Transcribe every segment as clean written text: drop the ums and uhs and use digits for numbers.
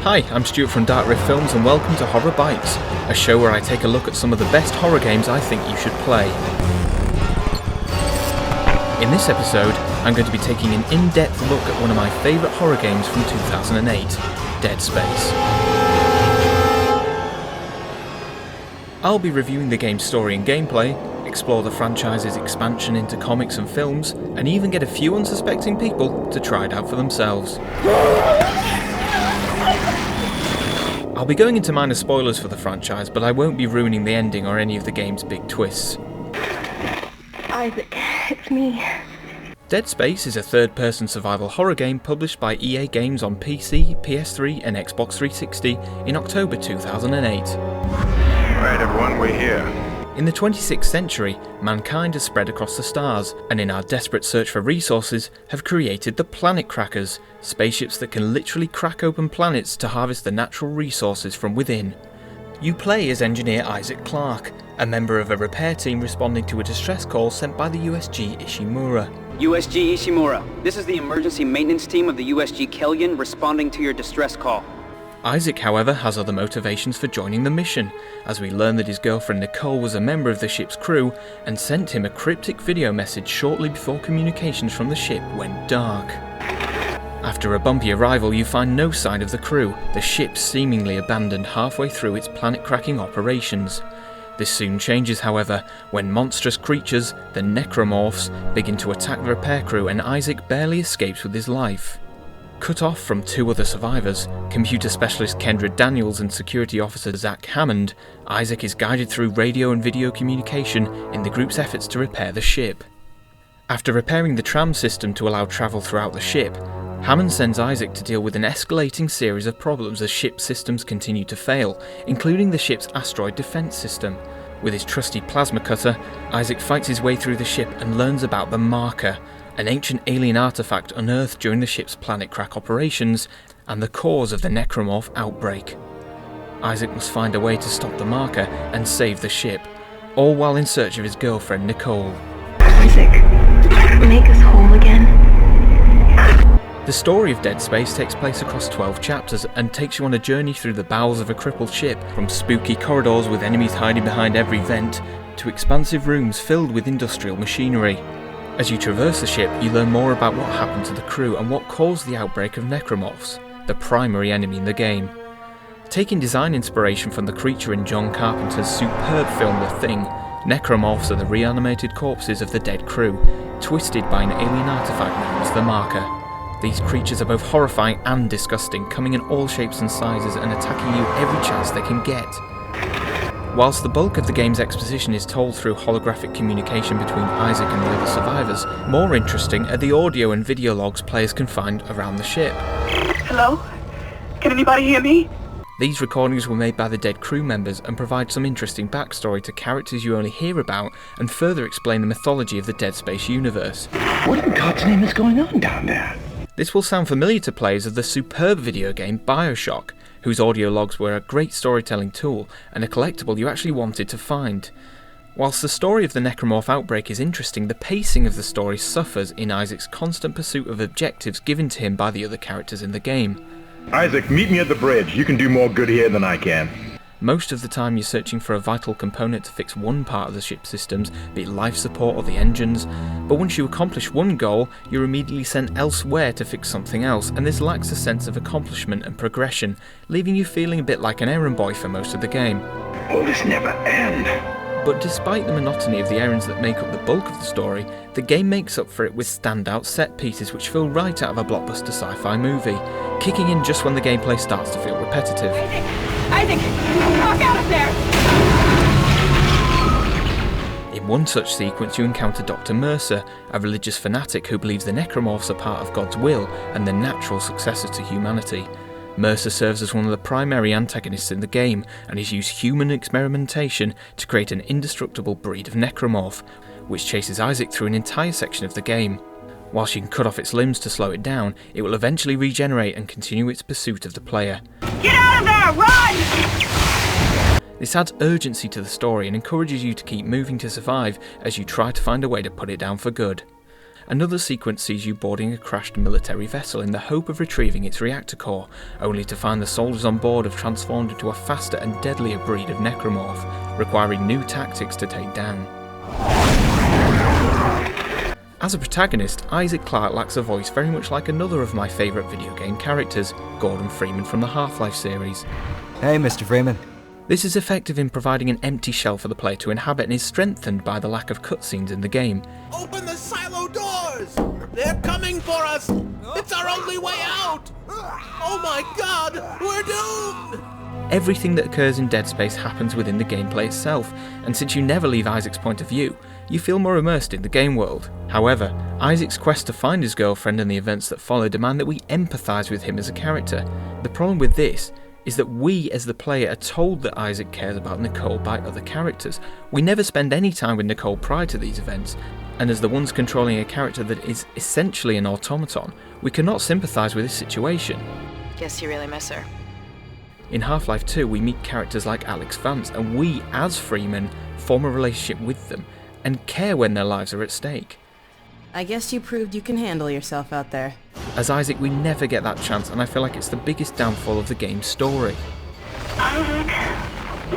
Hi, I'm Stuart from Dark Rift Films and welcome to Horror Bytes, a show where I take a look at some of the best horror games I think you should play. In this episode, I'm going to be taking an in-depth look at one of my favourite horror games from 2008, Dead Space. I'll be reviewing the game's story and gameplay, explore the franchise's expansion into comics and films, and even get a few unsuspecting people to try it out for themselves. I'll be going into minor spoilers for the franchise, but I won't be ruining the ending or any of the game's big twists. Isaac, it's me. Dead Space is a third-person survival horror game published by EA Games on PC, PS3 and Xbox 360 in October 2008. Alright everyone, we're here. In the 26th century, mankind has spread across the stars, and in our desperate search for resources, have created the planetcrackers, spaceships that can literally crack open planets to harvest the natural resources from within. You play as engineer Isaac Clarke, a member of a repair team responding to a distress call sent by the USG Ishimura. USG Ishimura, this is the emergency maintenance team of the USG Kellyan responding to your distress call. Isaac, however, has other motivations for joining the mission, as we learn that his girlfriend Nicole was a member of the ship's crew and sent him a cryptic video message shortly before communications from the ship went dark. After a bumpy arrival, you find no sign of the crew, the ship seemingly abandoned halfway through its planet-cracking operations. This soon changes, however, when monstrous creatures, the necromorphs, begin to attack the repair crew and Isaac barely escapes with his life. Cut off from two other survivors, computer specialist Kendra Daniels and security officer Zach Hammond, Isaac is guided through radio and video communication in the group's efforts to repair the ship. After repairing the tram system to allow travel throughout the ship, Hammond sends Isaac to deal with an escalating series of problems as ship systems continue to fail, including the ship's asteroid defense system. With his trusty plasma cutter, Isaac fights his way through the ship and learns about the Marker, an ancient alien artifact unearthed during the ship's planet crack operations, and the cause of the necromorph outbreak. Isaac must find a way to stop the Marker and save the ship, all while in search of his girlfriend Nicole. Isaac, make us whole again. The story of Dead Space takes place across 12 chapters and takes you on a journey through the bowels of a crippled ship, from spooky corridors with enemies hiding behind every vent, to expansive rooms filled with industrial machinery. As you traverse the ship, you learn more about what happened to the crew and what caused the outbreak of necromorphs, the primary enemy in the game. Taking design inspiration from the creature in John Carpenter's superb film The Thing, necromorphs are the reanimated corpses of the dead crew, twisted by an alien artifact known as the Marker. These creatures are both horrifying and disgusting, coming in all shapes and sizes and attacking you every chance they can get. Whilst the bulk of the game's exposition is told through holographic communication between Isaac and the other survivors, more interesting are the audio and video logs players can find around the ship. Hello? Can anybody hear me? These recordings were made by the dead crew members and provide some interesting backstory to characters you only hear about and further explain the mythology of the Dead Space universe. What in God's name is going on down there? This will sound familiar to players of the superb video game BioShock, whose audio logs were a great storytelling tool and a collectible you actually wanted to find. Whilst the story of the necromorph outbreak is interesting, the pacing of the story suffers in Isaac's constant pursuit of objectives given to him by the other characters in the game. Isaac, meet me at the bridge. You can do more good here than I can. Most of the time you're searching for a vital component to fix one part of the ship's systems, be it life support or the engines, but once you accomplish one goal, you're immediately sent elsewhere to fix something else, and this lacks a sense of accomplishment and progression, leaving you feeling a bit like an errand boy for most of the game. Will this never end? But despite the monotony of the errands that make up the bulk of the story, the game makes up for it with standout set pieces which feel right out of a blockbuster sci-fi movie, kicking in just when the gameplay starts to feel repetitive. Isaac, walk out of there! In one such sequence you encounter Dr. Mercer, a religious fanatic who believes the necromorphs are part of God's will and the natural successor to humanity. Mercer serves as one of the primary antagonists in the game and has used human experimentation to create an indestructible breed of necromorph, which chases Isaac through an entire section of the game. Whilst you can cut off its limbs to slow it down, it will eventually regenerate and continue its pursuit of the player. Get out of there! Run! This adds urgency to the story and encourages you to keep moving to survive as you try to find a way to put it down for good. Another sequence sees you boarding a crashed military vessel in the hope of retrieving its reactor core, only to find the soldiers on board have transformed into a faster and deadlier breed of necromorph, requiring new tactics to take down. As a protagonist, Isaac Clarke lacks a voice very much like another of my favourite video game characters, Gordon Freeman from the Half-Life series. Hey, Mr. Freeman. This is effective in providing an empty shell for the player to inhabit and is strengthened by the lack of cutscenes in the game. Open the silo doors! They're coming for us! It's our only way out! Oh my god, we're doomed! Everything that occurs in Dead Space happens within the gameplay itself, and since you never leave Isaac's point of view, you feel more immersed in the game world. However, Isaac's quest to find his girlfriend and the events that follow demand that we empathise with him as a character. The problem with this is that we as the player are told that Isaac cares about Nicole by other characters. We never spend any time with Nicole prior to these events, and as the ones controlling a character that is essentially an automaton, we cannot sympathise with this situation. Guess you really miss her. In Half-Life 2 we meet characters like Alex Vance, and we, as Freeman, form a relationship with them, and care when their lives are at stake. I guess you proved you can handle yourself out there. As Isaac we never get that chance, and I feel like it's the biggest downfall of the game's story. Isaac,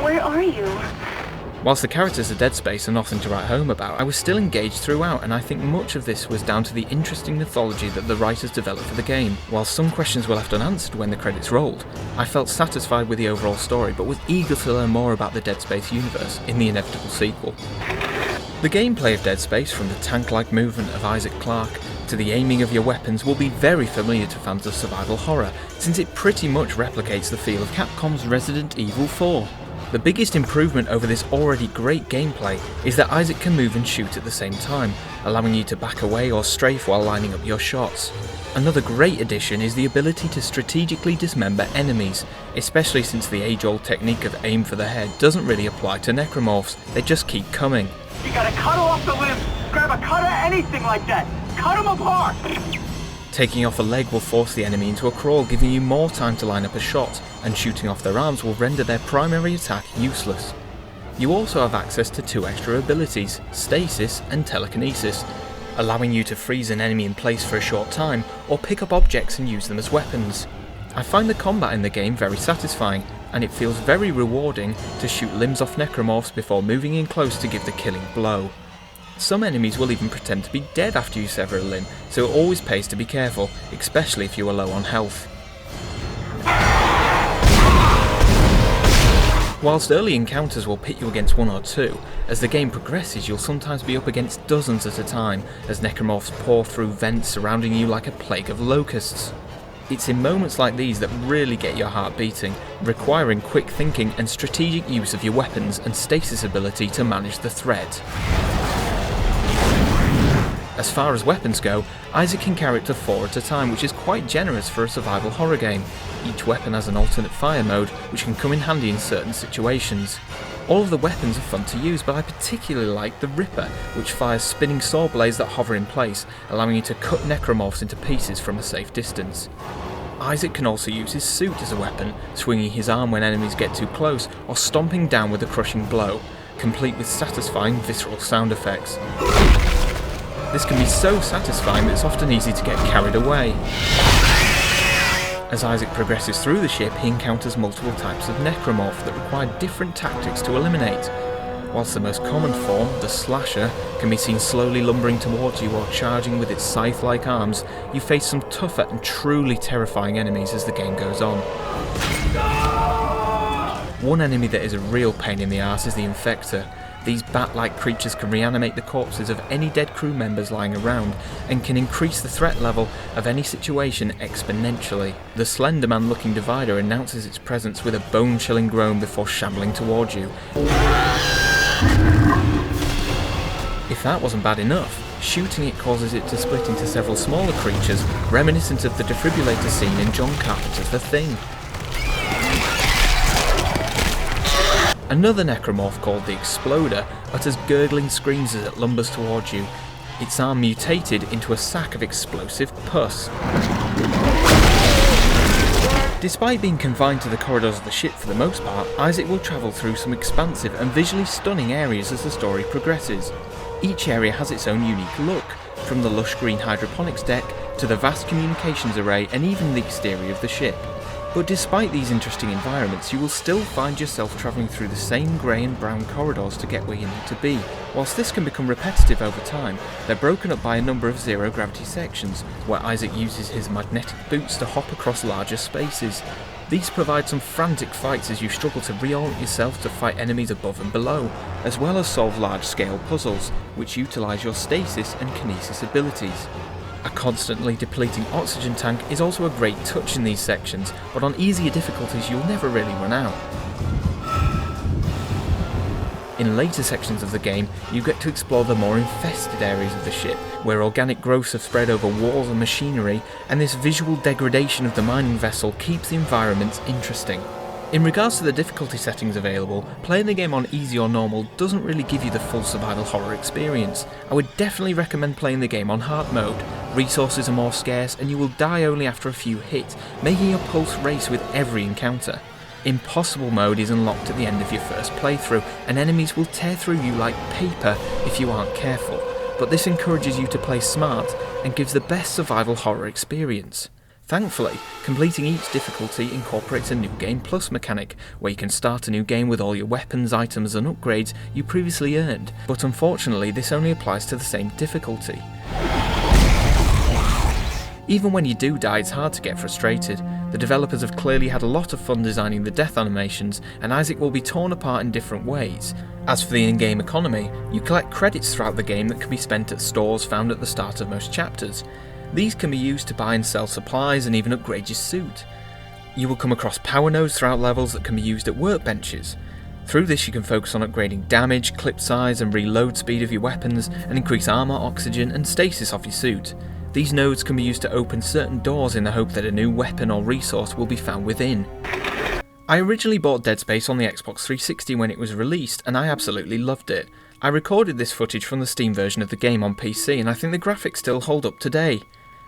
where are you? Whilst the characters of Dead Space are nothing to write home about, I was still engaged throughout, and I think much of this was down to the interesting mythology that the writers developed for the game. While some questions were left unanswered when the credits rolled, I felt satisfied with the overall story, but was eager to learn more about the Dead Space universe in the inevitable sequel. The gameplay of Dead Space, from the tank-like movement of Isaac Clarke to the aiming of your weapons, will be very familiar to fans of survival horror, since it pretty much replicates the feel of Capcom's Resident Evil 4. The biggest improvement over this already great gameplay is that Isaac can move and shoot at the same time, allowing you to back away or strafe while lining up your shots. Another great addition is the ability to strategically dismember enemies, especially since the age-old technique of aim for the head doesn't really apply to necromorphs, they just keep coming. You gotta cut off the limbs! Grab a cutter, anything like that! Cut them apart! Taking off a leg will force the enemy into a crawl, giving you more time to line up a shot, and shooting off their arms will render their primary attack useless. You also have access to two extra abilities, Stasis and Telekinesis, allowing you to freeze an enemy in place for a short time, or pick up objects and use them as weapons. I find the combat in the game very satisfying, and it feels very rewarding to shoot limbs off necromorphs before moving in close to give the killing blow. Some enemies will even pretend to be dead after you sever a limb, so it always pays to be careful, especially if you are low on health. Whilst early encounters will pit you against one or two, as the game progresses you'll sometimes be up against dozens at a time, as necromorphs pour through vents surrounding you like a plague of locusts. It's in moments like these that really get your heart beating, requiring quick thinking and strategic use of your weapons and stasis ability to manage the threat. As far as weapons go, Isaac can carry up to 4 at a time, which is quite generous for a survival horror game. Each weapon has an alternate fire mode, which can come in handy in certain situations. All of the weapons are fun to use, but I particularly like the Ripper, which fires spinning saw blades that hover in place, allowing you to cut necromorphs into pieces from a safe distance. Isaac can also use his suit as a weapon, swinging his arm when enemies get too close, or stomping down with a crushing blow, complete with satisfying visceral sound effects. This can be so satisfying that it's often easy to get carried away. As Isaac progresses through the ship, he encounters multiple types of necromorph that require different tactics to eliminate. Whilst the most common form, the Slasher, can be seen slowly lumbering towards you or charging with its scythe-like arms, you face some tougher and truly terrifying enemies as the game goes on. One enemy that is a real pain in the arse is the Infector. These bat-like creatures can reanimate the corpses of any dead crew members lying around, and can increase the threat level of any situation exponentially. The Slenderman-looking divider announces its presence with a bone-chilling groan before shambling towards you. If that wasn't bad enough, shooting it causes it to split into several smaller creatures, reminiscent of the defibrillator scene in John Carpenter's The Thing. Another necromorph called the Exploder utters gurgling screams as it lumbers towards you, its arm mutated into a sack of explosive pus. Despite being confined to the corridors of the ship for the most part, Isaac will travel through some expansive and visually stunning areas as the story progresses. Each area has its own unique look, from the lush green hydroponics deck to the vast communications array and even the exterior of the ship. But despite these interesting environments, you will still find yourself travelling through the same grey and brown corridors to get where you need to be. Whilst this can become repetitive over time, they're broken up by a number of zero-gravity sections, where Isaac uses his magnetic boots to hop across larger spaces. These provide some frantic fights as you struggle to reorient yourself to fight enemies above and below, as well as solve large-scale puzzles, which utilise your stasis and kinesis abilities. A constantly depleting oxygen tank is also a great touch in these sections, but on easier difficulties you'll never really run out. In later sections of the game, you get to explore the more infested areas of the ship, where organic growths have spread over walls and machinery, and this visual degradation of the mining vessel keeps the environments interesting. In regards to the difficulty settings available, playing the game on easy or normal doesn't really give you the full survival horror experience. I would definitely recommend playing the game on hard mode. Resources are more scarce and you will die only after a few hits, making your pulse race with every encounter. Impossible mode is unlocked at the end of your first playthrough, and enemies will tear through you like paper if you aren't careful, but this encourages you to play smart and gives the best survival horror experience. Thankfully, completing each difficulty incorporates a New Game Plus mechanic, where you can start a new game with all your weapons, items and upgrades you previously earned, but unfortunately this only applies to the same difficulty. Even when you do die, it's hard to get frustrated. The developers have clearly had a lot of fun designing the death animations, and Isaac will be torn apart in different ways. As for the in-game economy, you collect credits throughout the game that can be spent at stores found at the start of most chapters. These can be used to buy and sell supplies and even upgrade your suit. You will come across power nodes throughout levels that can be used at workbenches. Through this you can focus on upgrading damage, clip size and reload speed of your weapons, and increase armour, oxygen and stasis of your suit. These nodes can be used to open certain doors in the hope that a new weapon or resource will be found within. I originally bought Dead Space on the Xbox 360 when it was released, and I absolutely loved it. I recorded this footage from the Steam version of the game on PC, and I think the graphics still hold up today.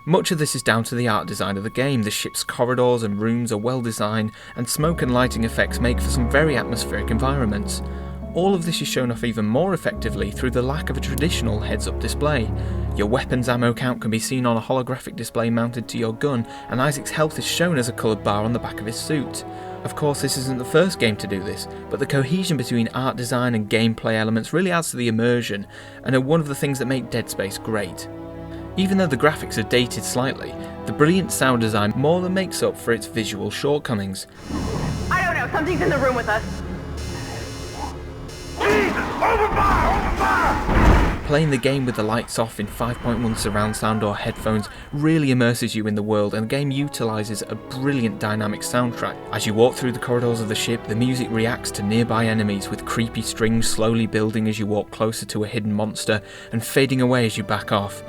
Much of this is down to the art design of the game. The ship's corridors and rooms are well designed, and smoke and lighting effects make for some very atmospheric environments. All of this is shown off even more effectively through the lack of a traditional heads-up display. Your weapons ammo count can be seen on a holographic display mounted to your gun, and Isaac's health is shown as a coloured bar on the back of his suit. Of course, this isn't the first game to do this, but the cohesion between art design and gameplay elements really adds to the immersion, and are one of the things that make Dead Space great. Even though the graphics are dated slightly, the brilliant sound design more than makes up for its visual shortcomings. I don't know, something's in the room with us. Playing the game with the lights off in 5.1 surround sound or headphones really immerses you in the world, and the game utilises a brilliant dynamic soundtrack. As you walk through the corridors of the ship, the music reacts to nearby enemies, with creepy strings slowly building as you walk closer to a hidden monster and fading away as you back off.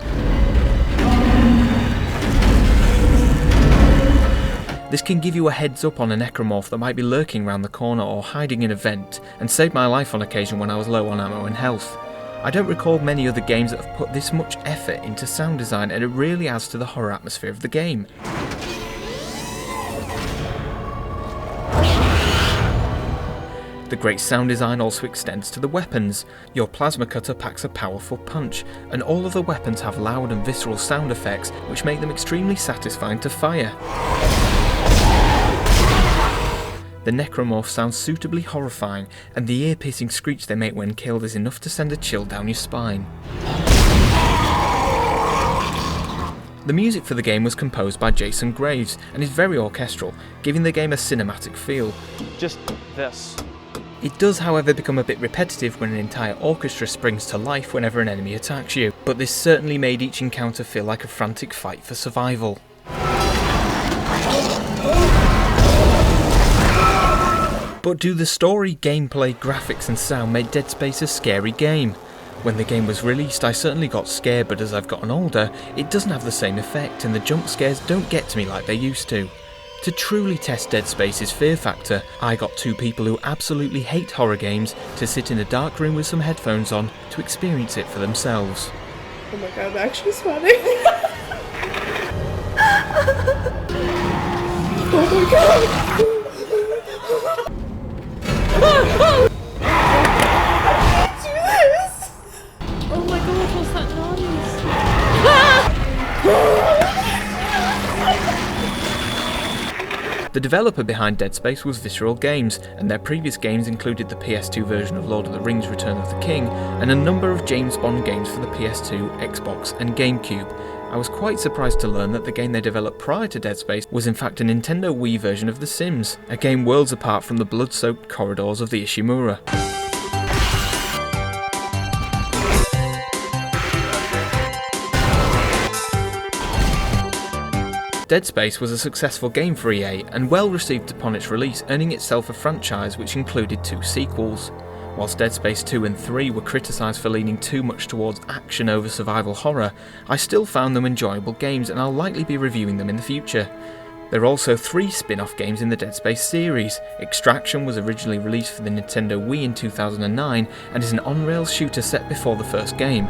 This can give you a heads up on a necromorph that might be lurking around the corner or hiding in a vent, and saved my life on occasion when I was low on ammo and health. I don't recall many other games that have put this much effort into sound design, and it really adds to the horror atmosphere of the game. The great sound design also extends to the weapons. Your plasma cutter packs a powerful punch, and all of the weapons have loud and visceral sound effects which make them extremely satisfying to fire. The necromorphs sound suitably horrifying, and the ear-piercing screech they make when killed is enough to send a chill down your spine. The music for the game was composed by Jason Graves and is very orchestral, giving the game a cinematic feel. Just this. It does, however, become a bit repetitive when an entire orchestra springs to life whenever an enemy attacks you, but this certainly made each encounter feel like a frantic fight for survival. But do the story, gameplay, graphics and sound make Dead Space a scary game? When the game was released I certainly got scared, but as I've gotten older it doesn't have the same effect, and the jump scares don't get to me like they used to. To truly test Dead Space's fear factor, I got two people who absolutely hate horror games to sit in a dark room with some headphones on to experience it for themselves. Oh my god, I'm actually sweating. Oh my god! Oh my god, what's that noise? The developer behind Dead Space was Visceral Games, and their previous games included the PS2 version of Lord of the Rings: Return of the King, and a number of James Bond games for the PS2, Xbox, and GameCube. I was quite surprised to learn that the game they developed prior to Dead Space was in fact a Nintendo Wii version of The Sims, a game worlds apart from the blood-soaked corridors of the Ishimura. Dead Space was a successful game for EA and well received upon its release, earning itself a franchise which included 2 sequels. Whilst Dead Space 2 and 3 were criticised for leaning too much towards action over survival horror, I still found them enjoyable games and I'll likely be reviewing them in the future. There are also 3 spin-off games in the Dead Space series. Extraction was originally released for the Nintendo Wii in 2009 and is an on-rails shooter set before the first game.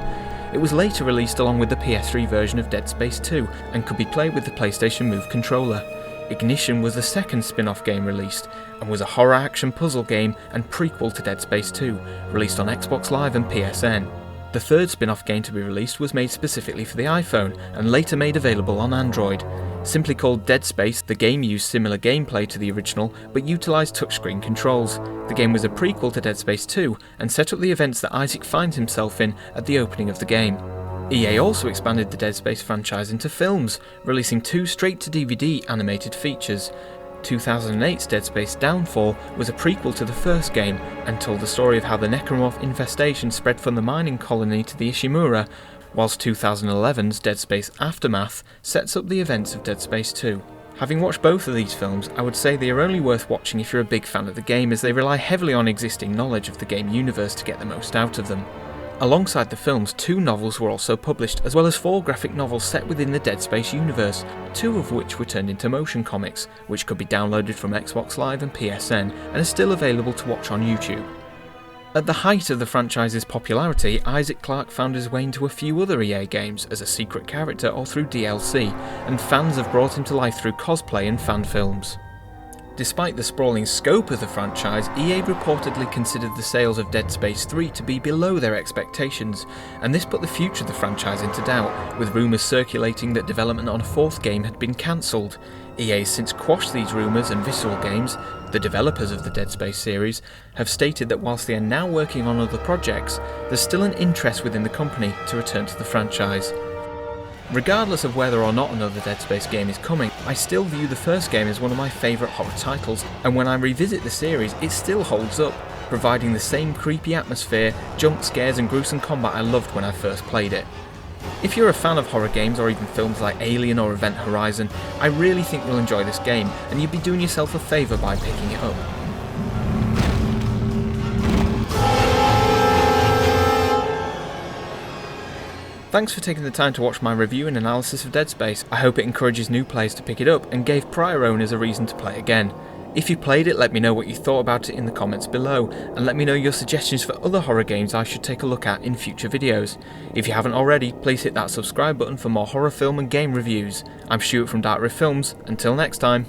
It was later released along with the PS3 version of Dead Space 2 and could be played with the PlayStation Move controller. Ignition was the second spin-off game released and was a horror action puzzle game and prequel to Dead Space 2, released on Xbox Live and PSN. The third spin-off game to be released was made specifically for the iPhone and later made available on Android. Simply called Dead Space, the game used similar gameplay to the original but utilised touchscreen controls. The game was a prequel to Dead Space 2 and set up the events that Isaac finds himself in at the opening of the game. EA also expanded the Dead Space franchise into films, releasing 2 straight-to-DVD animated features. 2008's Dead Space Downfall was a prequel to the first game and told the story of how the necromorph infestation spread from the mining colony to the Ishimura, whilst 2011's Dead Space Aftermath sets up the events of Dead Space 2. Having watched both of these films, I would say they are only worth watching if you're a big fan of the game, as they rely heavily on existing knowledge of the game universe to get the most out of them. Alongside the films, 2 novels were also published, as well as 4 graphic novels set within the Dead Space universe, 2 of which were turned into motion comics, which could be downloaded from Xbox Live and PSN, and are still available to watch on YouTube. At the height of the franchise's popularity, Isaac Clarke found his way into a few other EA games as a secret character or through DLC, and fans have brought him to life through cosplay and fan films. Despite the sprawling scope of the franchise, EA reportedly considered the sales of Dead Space 3 to be below their expectations, and this put the future of the franchise into doubt, with rumours circulating that development on a 4th game had been cancelled. EA has since quashed these rumours, and Visceral Games, the developers of the Dead Space series, have stated that whilst they are now working on other projects, there's still an interest within the company to return to the franchise. Regardless of whether or not another Dead Space game is coming, I still view the first game as one of my favourite horror titles, and when I revisit the series it still holds up, providing the same creepy atmosphere, jump scares and gruesome combat I loved when I first played it. If you're a fan of horror games or even films like Alien or Event Horizon, I really think you'll enjoy this game, and you'd be doing yourself a favour by picking it up. Thanks for taking the time to watch my review and analysis of Dead Space. I hope it encourages new players to pick it up and gave prior owners a reason to play again. If you played it, let me know what you thought about it in the comments below, and let me know your suggestions for other horror games I should take a look at in future videos. If you haven't already, please hit that subscribe button for more horror film and game reviews. I'm Stuart from Dark Rift Films. Until next time.